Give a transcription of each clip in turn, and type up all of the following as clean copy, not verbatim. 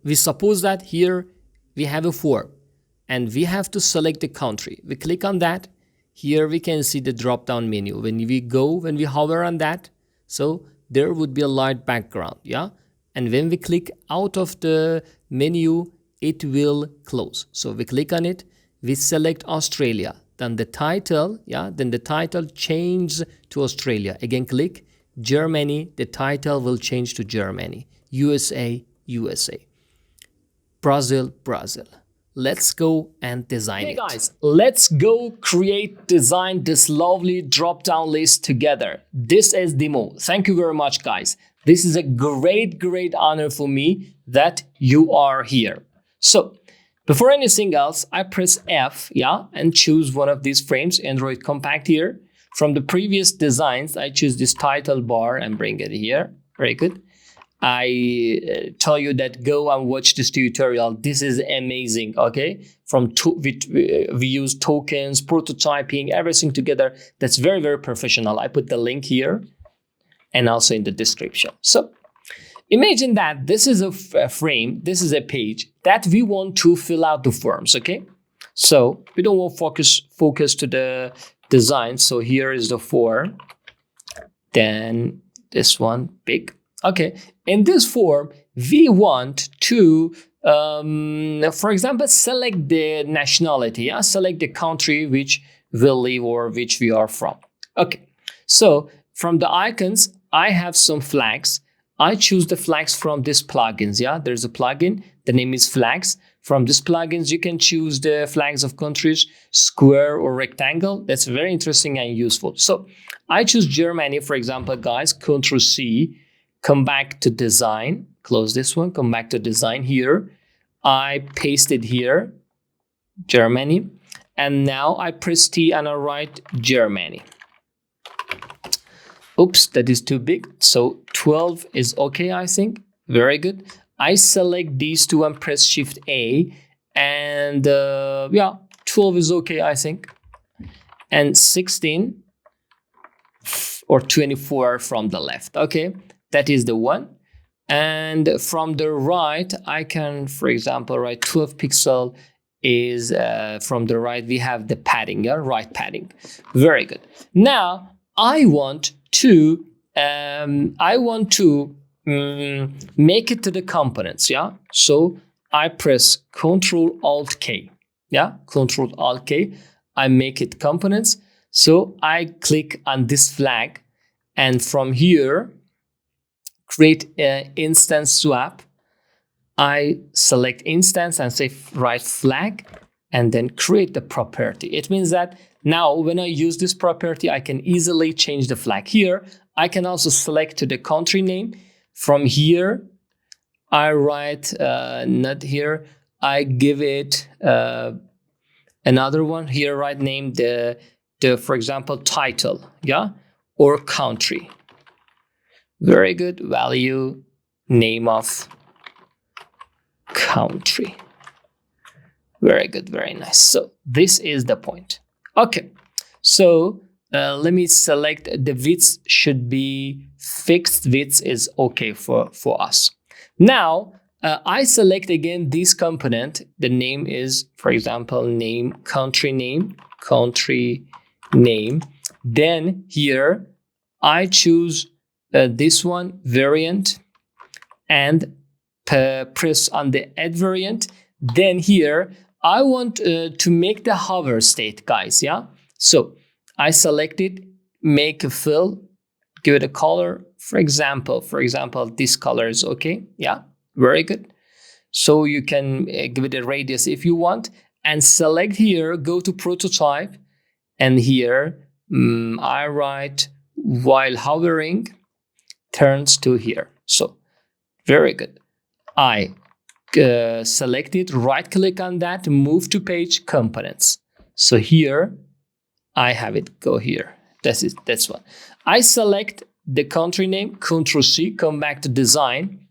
we suppose that here we have a form and we have to select the country. We click on that. Here we can see the drop down menu. When we hover on that, so there would be a light background, yeah? And when we click out of the menu, it will close. So we click on it, we select Australia, then the title, yeah, then the title changes to Australia. Again, click Germany, the title will change to Germany. USA, USA. Brazil, Brazil. Let's go and design it. Hey guys, let's go design this lovely drop-down list together. This is demo. Thank you very much, guys. This is a great honor for me that you are here. So before anything else, I press F, yeah, and choose one of these frames, Android Compact here. From the previous designs, I choose this title bar and bring it here. Very good. I tell you that go and watch this tutorial. This is amazing, okay? We use tokens, prototyping, everything together. That's very professional. I put the link here and also in the description. So imagine that this is a frame, this is a page that we want to fill out the forms, okay? So we don't want focus to the design. So here is the form. Then this one, big. Okay, in this form, we want to, for example, select the nationality, yeah? Select the country which we live or which we are from. Okay, so from the icons, I have some flags. I choose the flags from this plugins, yeah? There's a plugin, the name is flags. From this plugins, you can choose the flags of countries, square or rectangle. That's very interesting and useful. So I choose Germany, for example, guys, Ctrl C. Come back to design, close this one, come back to design here. I paste it here, Germany. And now I press T and I write Germany. Oops, that is too big. So 12 is okay, I think. Very good. I select these two and press Shift A. And yeah, 12 is okay, I think. And 16 or 24 from the left, okay? That is the one. And from the right, I can, for example, write 12 pixel is from the right. We have the padding, yeah, right padding. Very good. Now I want to make it to the components, yeah. So I press Ctrl Alt K, yeah, Ctrl Alt K. I make it components. So I click on this flag, and from here, create an instance swap. I select instance and say write flag and then create the property. It means that now when I use this property, I can easily change the flag here. I can also select to the country name. From here, I write not here. I give it another one here. Right name the for example title, yeah, or country. Very good. Value, name of country. Very good. Very nice. So this is the point. Okay. So let me select the width should be fixed. Width is okay for us. Now I select again this component. The name is, for example, name, country name. Then here I choose this one, variant, and press on the add variant. Then here, I want to make the hover state, guys, yeah? So I select it, make a fill, give it a color. For example, this color is okay, yeah? Very good. So you can give it a radius if you want, and select here, go to prototype, and here I write while hovering, turns to here. So very good. I select it, right click on that, move to page components. So here I have it go here. That's one. I select the country name, Ctrl C, come back to design.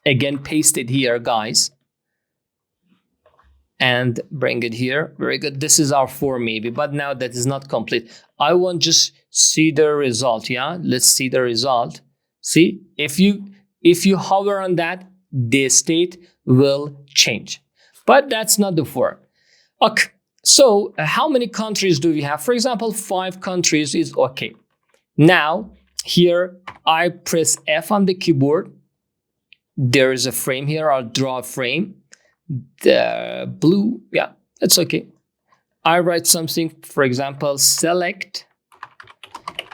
Again, paste it here, guys. And bring it here. Very good. This is our form maybe, but now that is not complete. I want just see the result, yeah? Let's see the result. See, if you hover on that, the state will change. But that's not the for. Okay, so how many countries do we have? For example, 5 countries is okay. Now, here I press F on the keyboard. There is a frame here. I'll draw a frame. The blue, yeah, that's okay. I write something, for example, select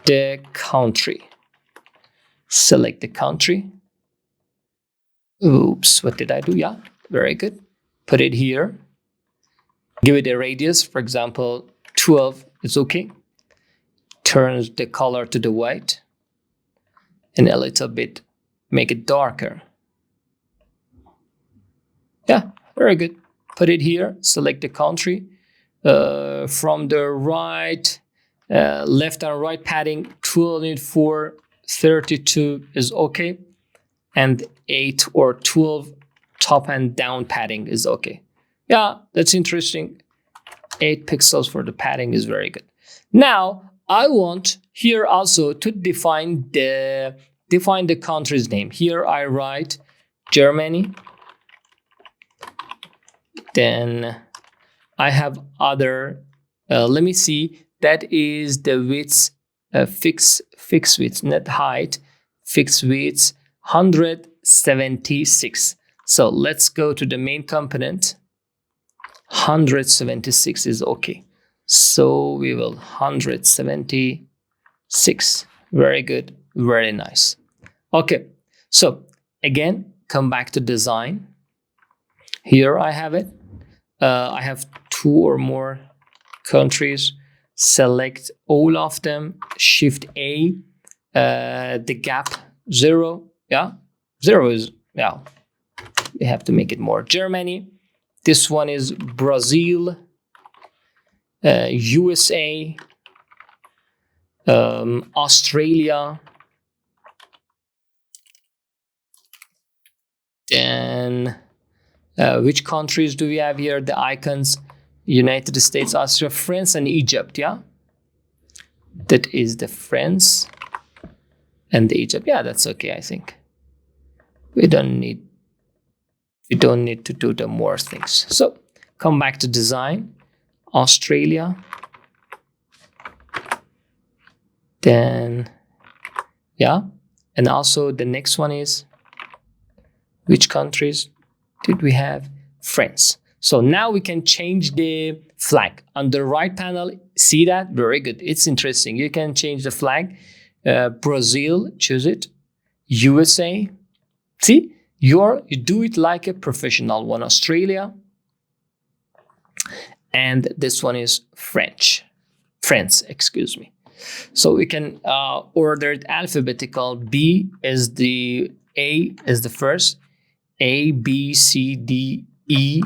the country. Select the country. Oops, what did I do? Yeah, very good. Put it here. Give it a radius, for example, 12 is okay. Turn the color to the white and a little bit, make it darker. Yeah, very good. Put it here, select the country. From the right, left and right padding, 24, 32 is okay. And 8 or 12 top and down padding is okay. Yeah, that's interesting. 8 pixels for the padding is very good. Now, I want here also to define the country's name. Here I write Germany. Then I have other, let me see, that is the width, fixed width, not height, fixed width, 176. So let's go to the main component. 176 is okay. So we will 176. Very good, very nice. Okay, so again, come back to design. Here I have it. I have 2 or more countries. Select all of them. Shift A. The gap 0. Yeah, 0 is, yeah. We have to make it more. Germany. This one is Brazil. USA. Australia. Then which countries do we have here? The icons: United States, Austria, France, and Egypt. Yeah, that is the France and the Egypt. Yeah, that's okay. I think we don't need to do the more things. So come back to design. Australia. Then yeah, and also the next one is, which countries did we have? France. So now we can change the flag. On the right panel, see that? Very good. It's interesting. You can change the flag. Brazil, choose it. USA. See? You do it like a professional one. Australia. And this one is France, excuse me. So we can order it alphabetical. B is the A is the first. A, B, C, D, E,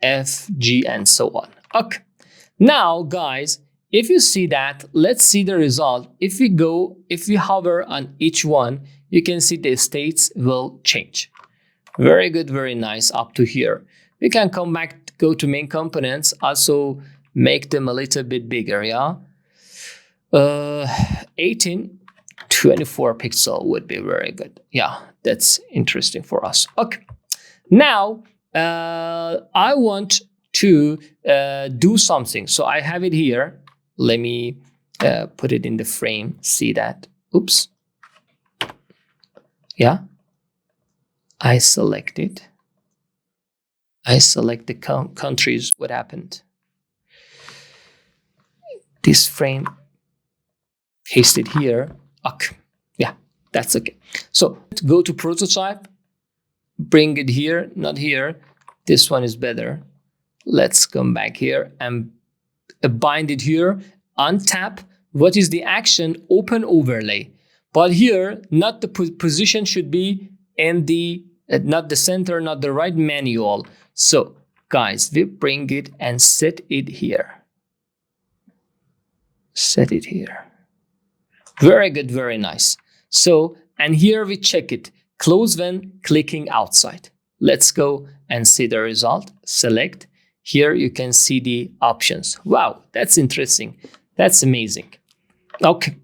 F, G, and so on. Okay. Now, guys, if you see that, let's see the result. If we hover on each one, you can see the states will change. Very good, very nice up to here. We can come back, go to main components, also make them a little bit bigger, yeah? 18, 24 pixel would be very good. Yeah, that's interesting for us. Okay. Now, I want to do something. So I have it here. Let me put it in the frame. See that? Oops. Yeah. I select it. I select the countries. What happened? This frame, paste it here. Okay. Yeah, that's okay. So go to prototype, bring it here, not here. This one is better. Let's come back here and bind it here. Untap. What is the action? Open overlay. But here, not the position should be in the, not the center, not the right manual. So guys, we bring it and set it here. Set it here. Very good, very nice. So, and here we check it. Close when clicking outside. Let's go and see the result. Select. Here you can see the options. Wow, that's interesting. That's amazing. Okay,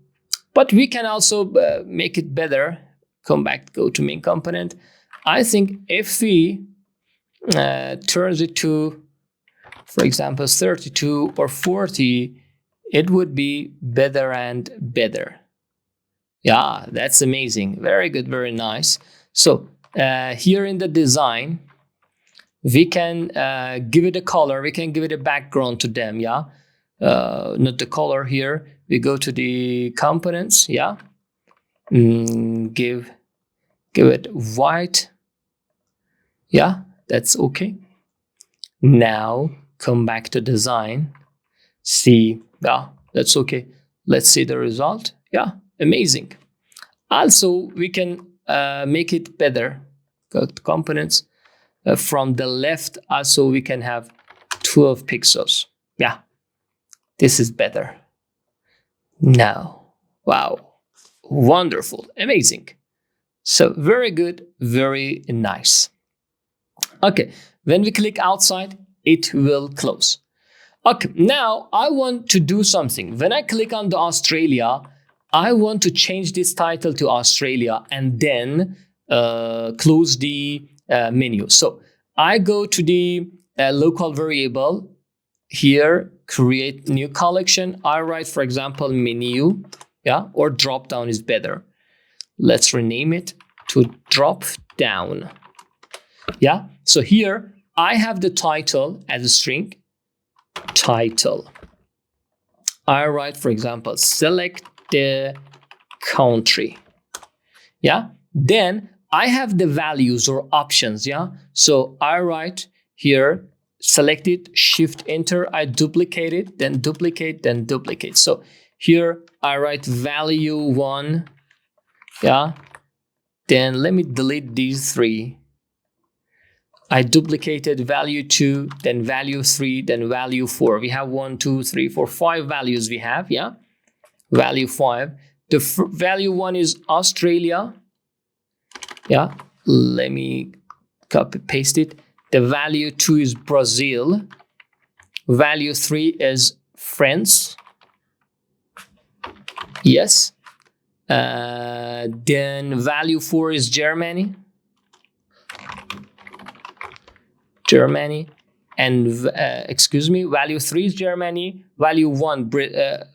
but we can also make it better. Come back, go to main component. I think if we turns it to, for example, 32 or 40, it would be better and better. Yeah, that's amazing. Very good, very nice. So here in the design, we can give it a color. We can give it a background to them. Yeah, not the color here. We go to the components. Yeah, give it white. Yeah, that's okay. Now come back to design. See, yeah, that's okay. Let's see the result. Yeah, amazing. Also, we can make it better. Go to components. From the left, also we can have 12 pixels. Yeah, this is better. Now, wow, wonderful, amazing. So very good, very nice. Okay, when we click outside, it will close. Okay, now I want to do something. When I click on the Australia, I want to change this title to Australia and then close the menu. So I go to the local variable here, create new collection. I write, for example, menu, yeah, or drop down is better. Let's rename it to drop down. Yeah, so here I have the title as a string, title. I write, for example, select the country. Yeah, then I have the values or options. Yeah, so I write here, select it, shift enter, I duplicate it, then duplicate, then duplicate. So here I write value 1. Yeah, then let me delete these 3. I duplicated value 2, then value 3, then value 4. We have 1, 2, 3, 4, 5 values we have. Yeah, value 5. The value 1 is Australia. Yeah, let me copy paste it. The value 2 is Brazil. Value 3 is France. Yes. Then value 4 is Germany. And excuse me, value 3 is Germany. Value 1,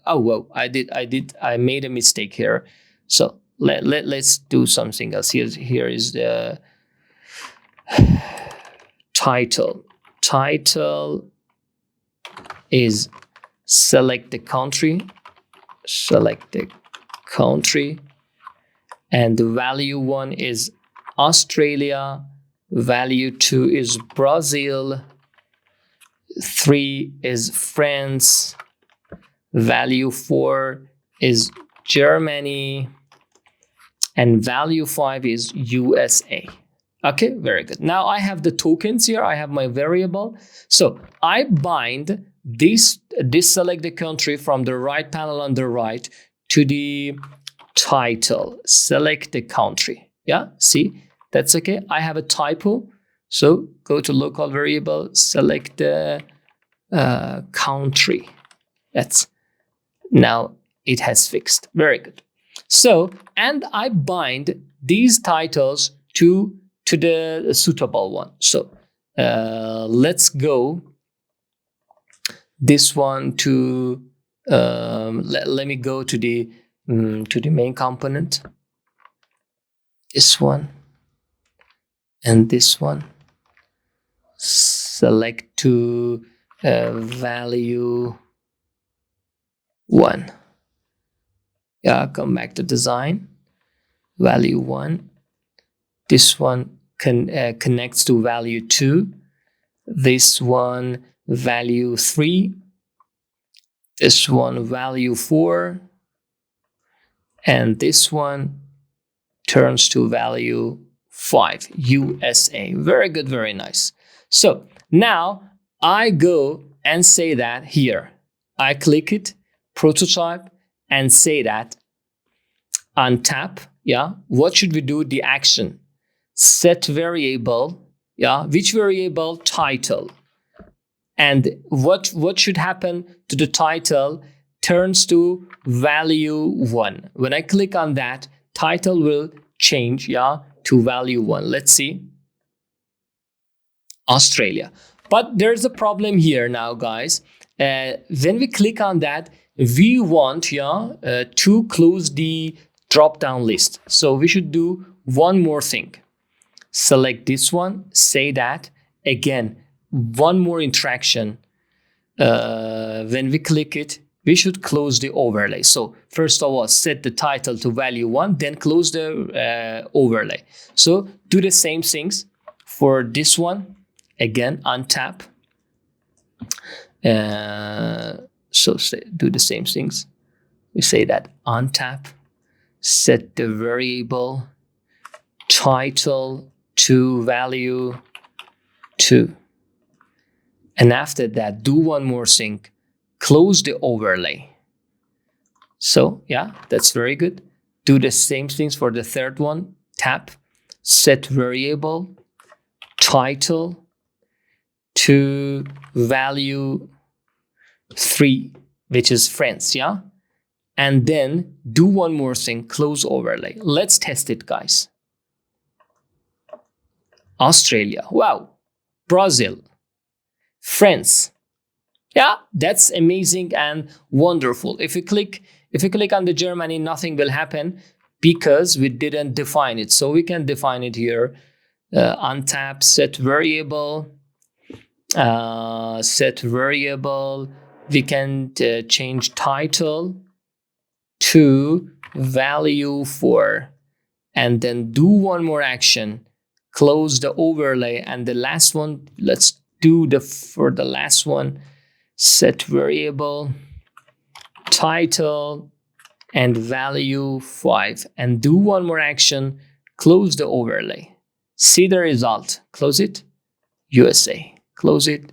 oh well, I made a mistake here. So let's do something else. Here is the title. Title is select the country. Select the country. And the value 1 is Australia. Value 2 is Brazil. 3 is France. Value 4 is Germany. And value 5 is USA. Okay, very good. Now I have the tokens here. I have my variable. So I bind this select the country from the right panel on the right to the title. Select the country. Yeah, see? That's okay. I have a typo. So go to local variable, select the country. That's now it has fixed. Very good. So, and I bind these titles to the suitable one. So let's go this one to let me go to the main component. This one. And this one, select to value 1. Yeah, come back to design, value 1. This one connects to value 2. This one, value 3. This one, value 4. And this one turns to value 5, USA. Very good, very nice. So now I go and say that here. I click it, prototype, and say that on tap. Yeah, what should we do? The action. Set variable. Yeah, which variable? Title. And what should happen to the title? Turns to value 1. When I click on that, title will change, yeah, to value 1. Let's see. Australia. But there's a problem here now, guys. When we click on that, we want to close the drop down list. So we should do one more thing. Select this one, say that. Again, one more interaction. When we click it, we should close the overlay. So first of all, set the title to value 1, then close the overlay. So do the same things for this one. Again, untap. Do the same things. We say that untap, set the variable title to value 2. And after that, do one more thing. Close the overlay. So yeah, that's very good. Do the same things for the third one. Tap, set variable title to value 3, which is friends, yeah? And then do one more thing, close overlay. Let's test it, guys. Australia, wow. Brazil, France. Yeah, that's amazing and wonderful. If you click on the Germany, nothing will happen because we didn't define it. So we can define it here. Untap, set variable. We can change title to value 4, and then do one more action, close the overlay, and the last one, let's do for the last one, set variable title and value 5, and do one more action, close the overlay. See the result. Close it, USA. Close it,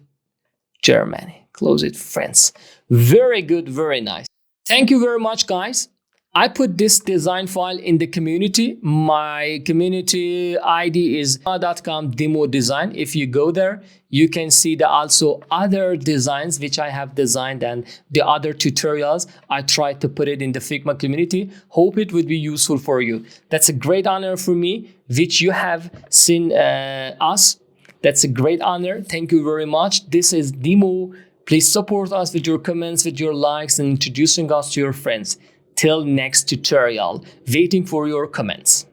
Germany. Close it, France. Very good, very nice. Thank you very much, guys. I put this design file in the community. My community ID is figma.com demo design. If you go there, you can see the also other designs which I have designed and the other tutorials. I tried to put it in the Figma community. Hope it would be useful for you. That's a great honor for me, which you have seen us. That's a great honor. Thank you very much. This is demo. Please support us with your comments, with your likes, and introducing us to your friends. Till next tutorial, waiting for your comments.